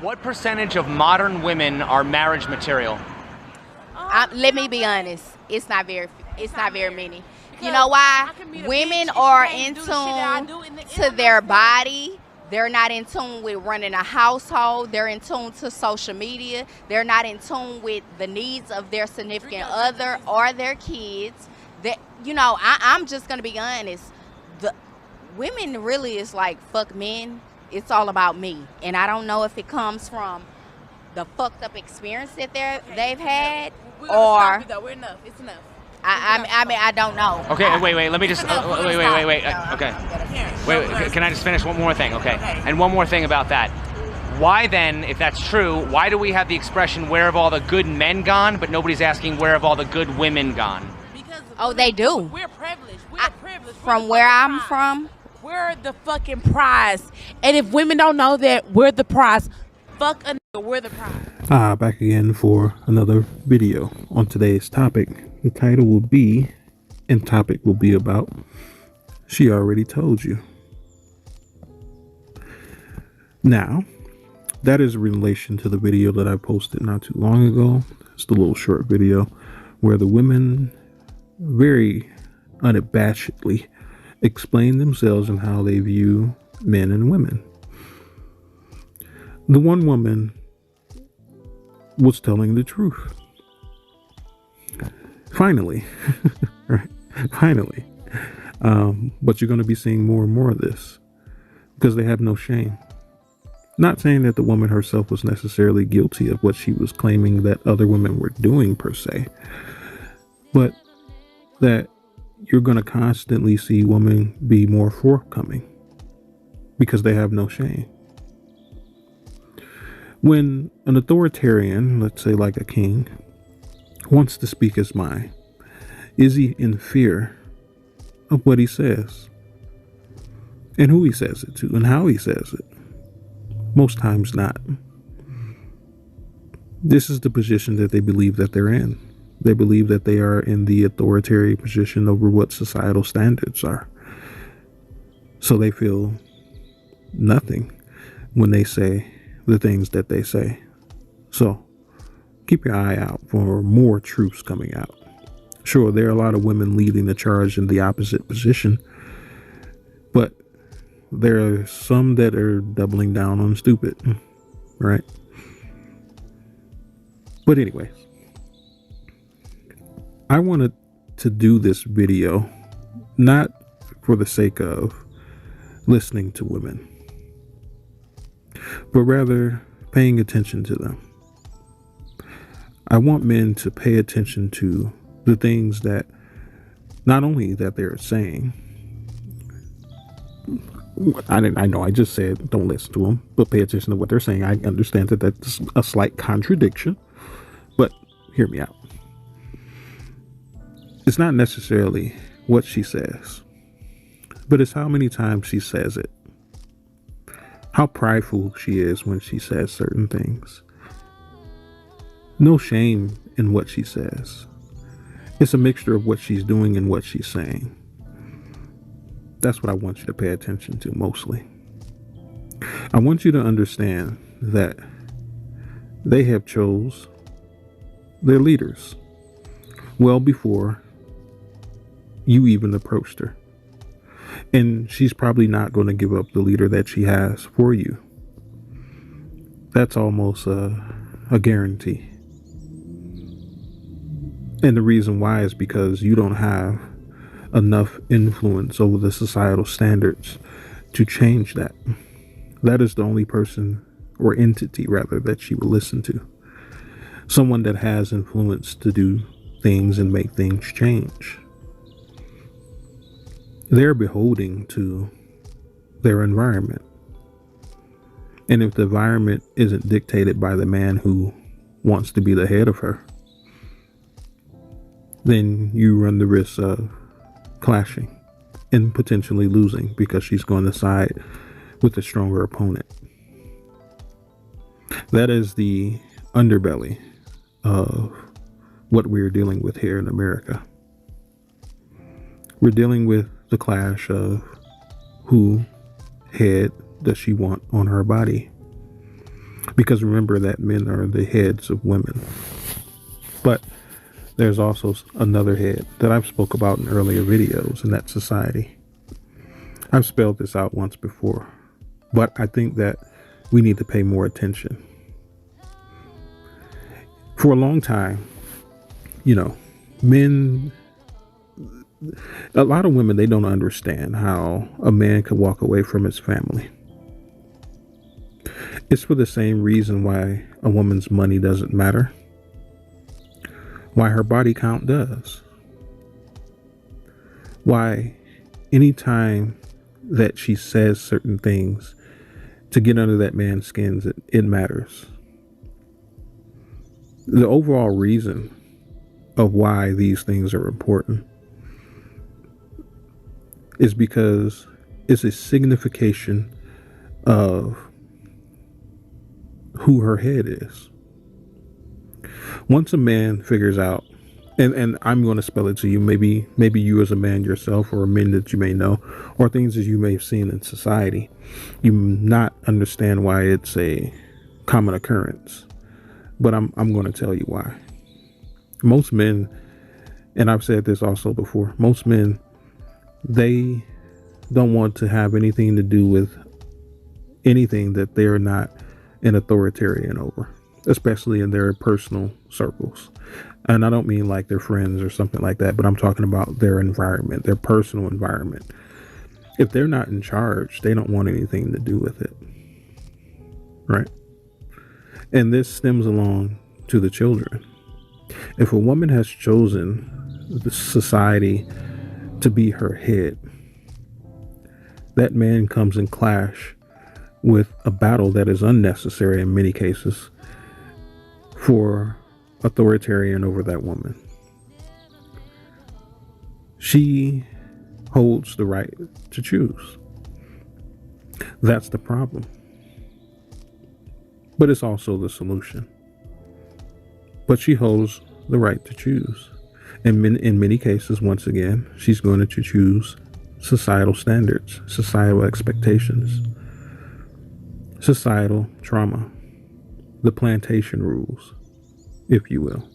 What percentage of modern women are marriage material? Let me be honest. It's not very. It's not very many. You know why? Women are in tune to their body. They're not in tune with running a household. They're in tune to social media. They're not in tune with the needs of their significant other or their kids. That I'm just gonna be honest. The women really is like fuck men. It's all about me, and I don't know if it comes from the fucked up experience that they've had, or we're enough. It's enough. I mean, I don't know. Okay, wait. Let me just wait. Okay, wait. Can I just finish one more thing? Okay, and one more thing about that. Why then, if that's true, why do we have the expression "Where have all the good men gone?" but nobody's asking "Where have all the good women gone"? Because they do. We're privileged. From where I'm from, we're the fucking prize. And if women don't know that we're the prize, fuck a nigga, we're the prize. Back again for another video on today's topic. The title will be, and topic will be about, She Already Told You. Now, that is in relation to the video that I posted not too long ago. It's the little short video where the women very unabashedly explain themselves and how they view men and women. The one woman was telling the truth. Finally, right? Finally. But you're going to be seeing more and more of this because they have no shame. Not saying that the woman herself was necessarily guilty of what she was claiming that other women were doing per se, but that you're going to constantly see women be more forthcoming because they have no shame. When an authoritarian, let's say like a king, wants to speak his mind, is he in fear of what he says and who he says it to and how he says it? Most times not. This is the position that they believe that they're in. They believe that they are in the authoritarian position over what societal standards are. So they feel nothing when they say the things that they say. So keep your eye out for more truths coming out. Sure, there are a lot of women leading the charge in the opposite position, but there are some that are doubling down on stupid, right? But anyways, I wanted to do this video not for the sake of listening to women, but rather paying attention to them. I want men to pay attention to the things that not only that they're saying. I know I just said don't listen to them, but pay attention to what they're saying. I understand that that's a slight contradiction, but hear me out. It's not necessarily what she says, but it's how many times she says it. How prideful she is when she says certain things. No shame in what she says. It's a mixture of what she's doing and what she's saying. That's what I want you to pay attention to mostly. I want you to understand that they have chose their leaders well before you even approached her. And she's probably not going to give up the leader that she has for you. That's almost a guarantee. And the reason why is because you don't have enough influence over the societal standards to change that. That is the only person or entity rather that she will listen to. Someone that has influence to do things and make things change. They're beholden to their environment. And if the environment isn't dictated by the man who wants to be the head of her, then you run the risk of clashing and potentially losing because she's going to side with a stronger opponent. That is the underbelly of what we're dealing with here in America. We're dealing with the clash of who head does she want on her body. Because remember that men are the heads of women. But there's also another head that I've spoke about in earlier videos, and that's society. I've spelled this out once before, but I think that we need to pay more attention. For a long time, men, a lot of women, they don't understand how a man could walk away from his family. It's for the same reason why a woman's money doesn't matter, why her body count does, why anytime that she says certain things to get under that man's skin, it matters. The overall reason of why these things are important is because it's a signification of who her head is. Once a man figures out, and I'm going to spell it to you, maybe you as a man yourself, or men that you may know, or things that you may have seen in society, you not understand why it's a common occurrence. But I'm going to tell you why. Most men, and I've said this also before, most men, they don't want to have anything to do with anything that they're not an authoritarian over, especially in their personal circles. And I don't mean like their friends or something like that, but I'm talking about their environment, their personal environment. If they're not in charge, they don't want anything to do with it. Right? And this stems along to the children. If a woman has chosen the society to be her head, that man comes in clash with a battle that is unnecessary in many cases for authoritarian over that woman. She holds the right to choose. That's the problem. But it's also the solution. But she holds the right to choose. And in many cases, once again, she's going to choose societal standards, societal expectations, societal trauma, the plantation rules, if you will.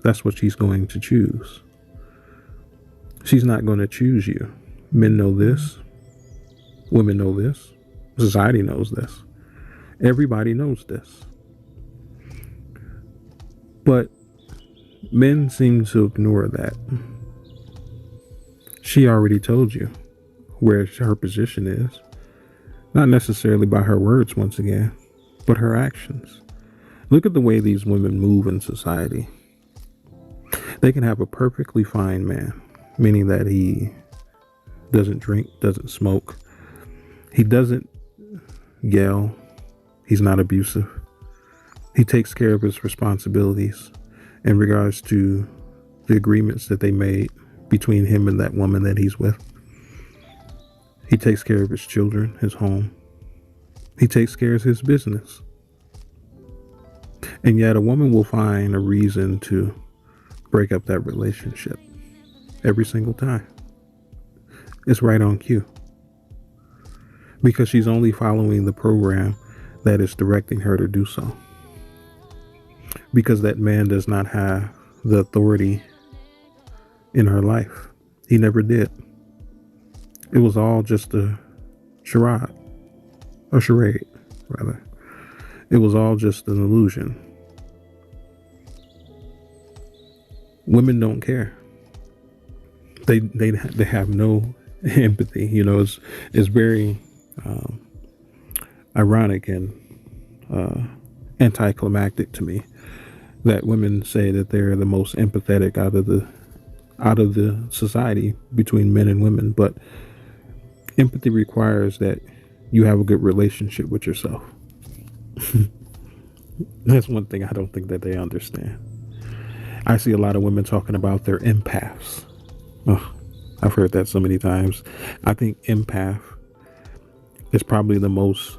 That's what she's going to choose. She's not going to choose you. Men know this. Women know this. Society knows this. Everybody knows this. But men seem to ignore that. She already told you where her position is. Not necessarily by her words, once again, but her actions. Look at the way these women move in society. They can have a perfectly fine man, meaning that he doesn't drink, doesn't smoke. He doesn't yell. He's not abusive. He takes care of his responsibilities in regards to the agreements that they made between him and that woman that he's with. He takes care of his children, his home. He takes care of his business. And yet a woman will find a reason to break up that relationship every single time. It's right on cue. Because she's only following the program that is directing her to do so. Because that man does not have the authority in her life. He never did. It was all just a charade, rather. It was all just an illusion. Women don't care. They have no empathy. You know, it's very ironic and anticlimactic to me that women say that they're the most empathetic out of the society between men and women, but empathy requires that you have a good relationship with yourself. That's one thing I don't think that they understand. I see a lot of women talking about their empaths. Oh, I've heard that so many times. I think empath is probably the most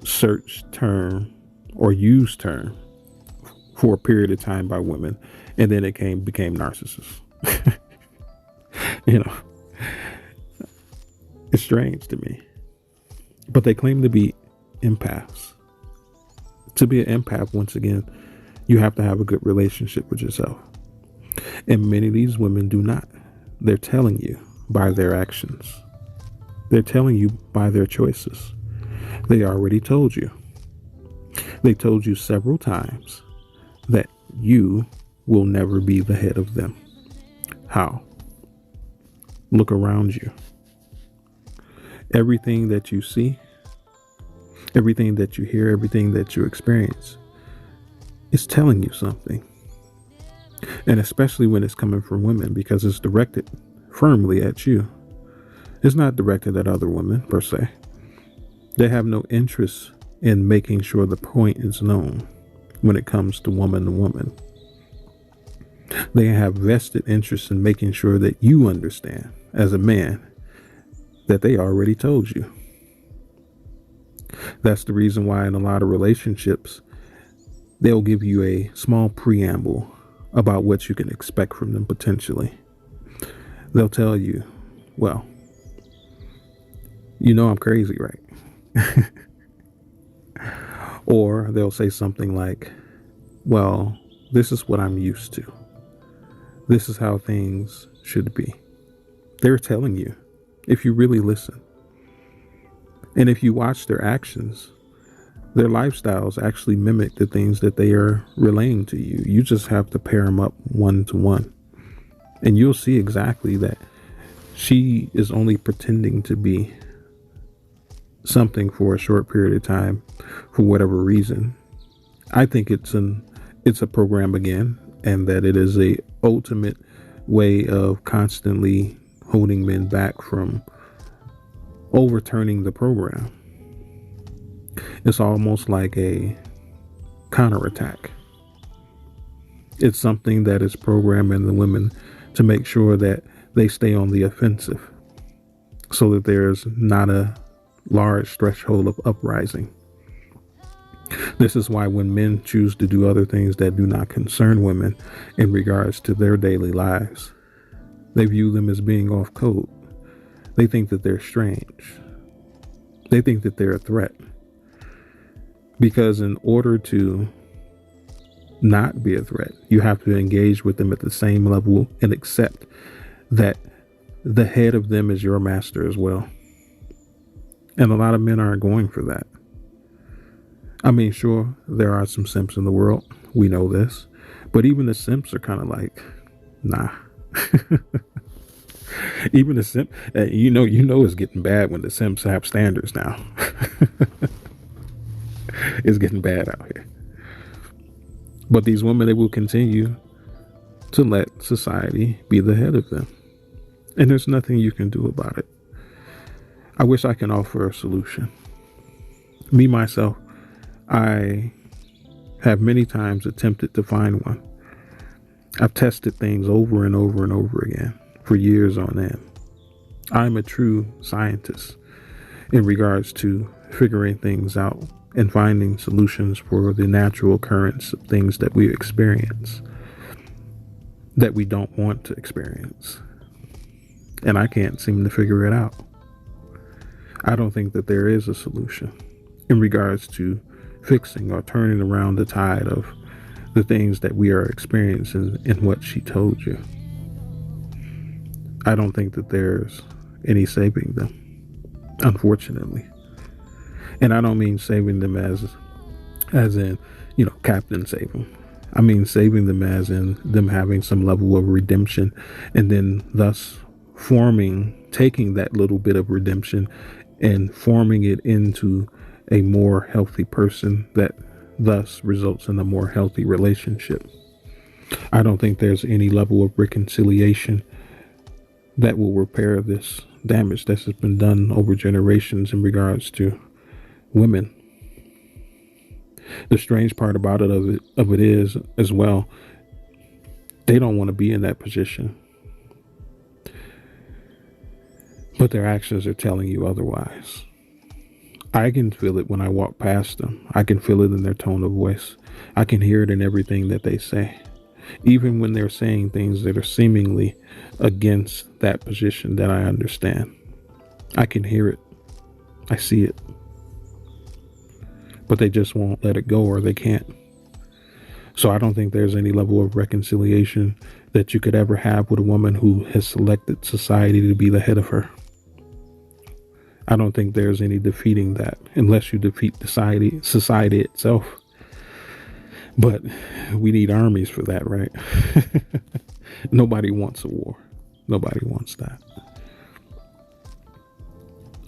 searched term or used term for a period of time by women, and then it became narcissists. You know, it's strange to me, but they claim to be empaths. To be an empath, once again, you have to have a good relationship with yourself. And many of these women do not. They're telling you by their actions. They're telling you by their choices. They already told you. They told you several times that you will never be the head of them. How? Look around you. Everything that you see, everything that you hear, everything that you experience is telling you something. And especially when it's coming from women, because it's directed firmly at you. It's not directed at other women per se. They have no interest in making sure the point is known when it comes to woman to woman. They have vested interest in making sure that you understand as a man that they already told you. That's the reason why in a lot of relationships, they'll give you a small preamble about what you can expect from them potentially. They'll tell you, well, you know I'm crazy, right? Or they'll say something like, well, this is what I'm used to. This is how things should be. They're telling you, if you really listen. And if you watch their actions, their lifestyles actually mimic the things that they are relaying to you. You just have to pair them up one to one. And you'll see exactly that she is only pretending to be something for a short period of time for whatever reason. I think it's a program again, and that it is a ultimate way of constantly holding men back from overturning the program. It's almost like a counterattack. It's something that is programming the women to make sure that they stay on the offensive so that there's not a large threshold of uprising. This is why when men choose to do other things that do not concern women in regards to their daily lives, they view them as being off code. They think that they're strange. They think that they're a threat. Because in order to not be a threat, you have to engage with them at the same level and accept that the head of them is your master as well. And a lot of men aren't going for that. I mean, sure, there are some simps in the world. We know this. But even the simps are kind of like, nah. Even the simp, you know it's getting bad when the simps have standards now. It's getting bad out here. But these women, they will continue to let society be the head of them. And there's nothing you can do about it. I wish I can offer a solution. Me, myself, I have many times attempted to find one. I've tested things over and over and over again for years on end. I'm a true scientist in regards to figuring things out and finding solutions for the natural occurrence of things that we experience that we don't want to experience. And I can't seem to figure it out. I don't think that there is a solution in regards to fixing or turning around the tide of the things that we are experiencing in what she told you. I don't think that there's any saving them, unfortunately. And I don't mean saving them as in, Captain Save them. I mean saving them as in them having some level of redemption, and then thus taking that little bit of redemption and forming it into a more healthy person that thus results in a more healthy relationship. I don't think there's any level of reconciliation that will repair this damage that has been done over generations in regards to women. The strange part about it is as well, they don't want to be in that position, but their actions are telling you otherwise. I can feel it when I walk past them. I can feel it in their tone of voice. I can hear it in everything that they say. Even when they're saying things that are seemingly against that position that I understand. I can hear it. I see it. but they just won't let it go, or they can't. So I don't think there's any level of reconciliation that you could ever have with a woman who has selected society to be the head of her. I don't think there's any defeating that unless you defeat society itself. But we need armies for that, right? Nobody wants a war. Nobody wants that.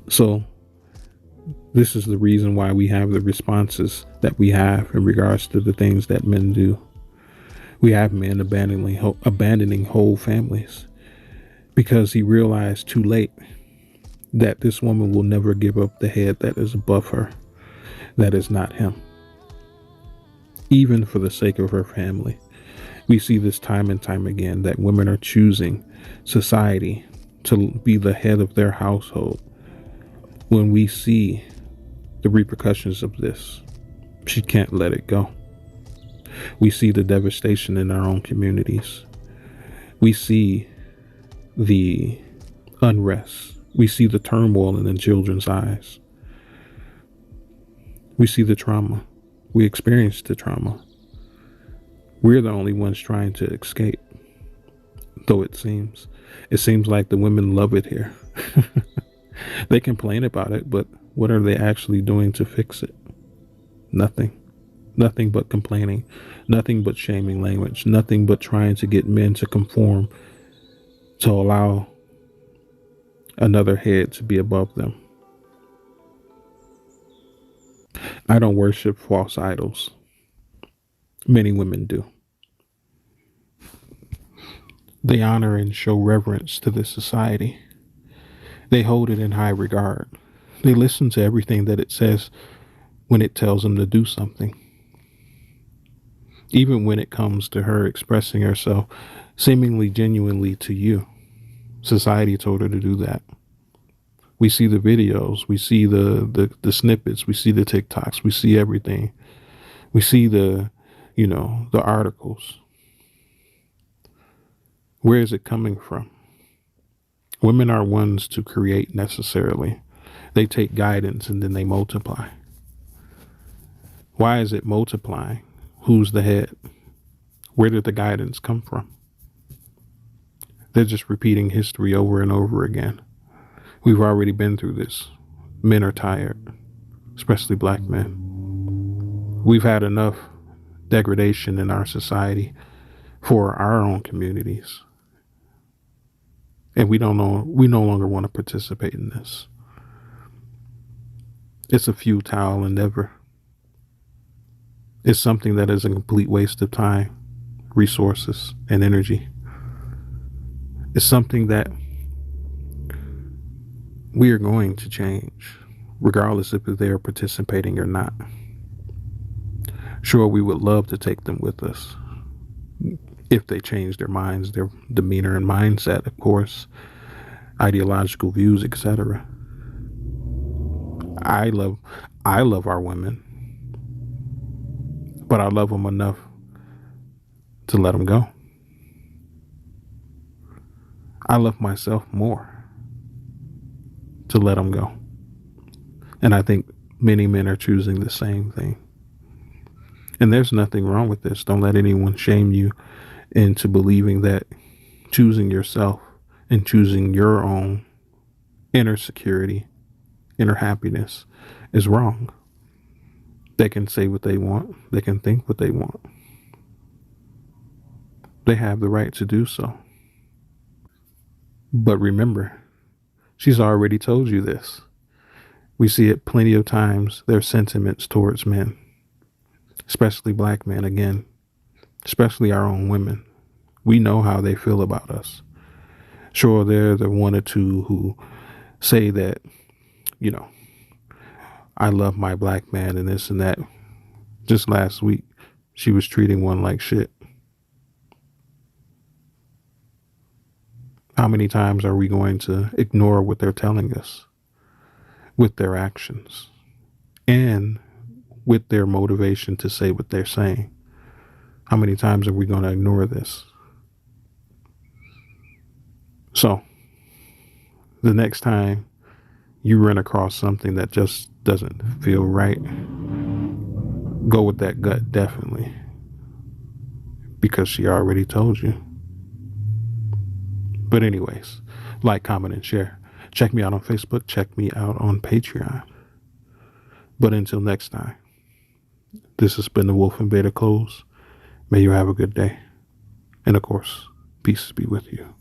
So this is the reason why we have the responses that we have in regards to the things that men do. We have men abandoning whole families because he realized too late that this woman will never give up the head that is above her, that is not him, even for the sake of her family. We see this time and time again, that women are choosing society to be the head of their household. When we see the repercussions of this, she can't let it go. We see the devastation in our own communities. We see the unrest. We see the turmoil in the children's eyes. We see the trauma. We experience the trauma. We're the only ones trying to escape, though it seems like the women love it here. They complain about it, but what are they actually doing to fix it? Nothing. Nothing but complaining. Nothing but shaming language. Nothing but trying to get men to conform, to allow another head to be above them. I don't worship false idols. Many women do. They honor and show reverence to this society. They hold it in high regard. They listen to everything that it says when it tells them to do something. Even when it comes to her expressing herself seemingly genuinely to you, society told her to do that. We see the videos, we see the snippets, we see the TikToks, we see everything. We see the articles. Where is it coming from? Women are ones to create necessarily. They take guidance and then they multiply. Why is it multiplying? Who's the head? Where did the guidance come from? They're just repeating history over and over again. We've already been through this. Men are tired, especially black men. We've had enough degradation in our society for our own communities. And we no longer want to participate in this. It's a futile endeavor. It's something that is a complete waste of time, resources, and energy. It's something that we are going to change, regardless if they are participating or not. Sure, we would love to take them with us if they change their minds, their demeanor and mindset, of course, ideological views, etc. I love our women, but I love them enough to let them go. I love myself more to let them go. And I think many men are choosing the same thing. And there's nothing wrong with this. Don't let anyone shame you into believing that choosing yourself and choosing your own inner security, inner happiness is wrong. They can say what they want. They can think what they want. They have the right to do so. But remember, she's already told you this. We see it plenty of times, their sentiments towards men, especially black men, again, especially our own women. We know how they feel about us. Sure, they're the one or two who say that, I love my black man and this and that. Just last week, she was treating one like shit. How many times are we going to ignore what they're telling us with their actions and with their motivation to say what they're saying? How many times are we going to ignore this? So, the next time you run across something that just doesn't feel right, go with that gut, definitely, because she already told you. But anyways, like, comment, and share. Check me out on Facebook. Check me out on Patreon. But until next time, this has been the Wolf in Beta Clothes. May you have a good day. And of course, peace be with you.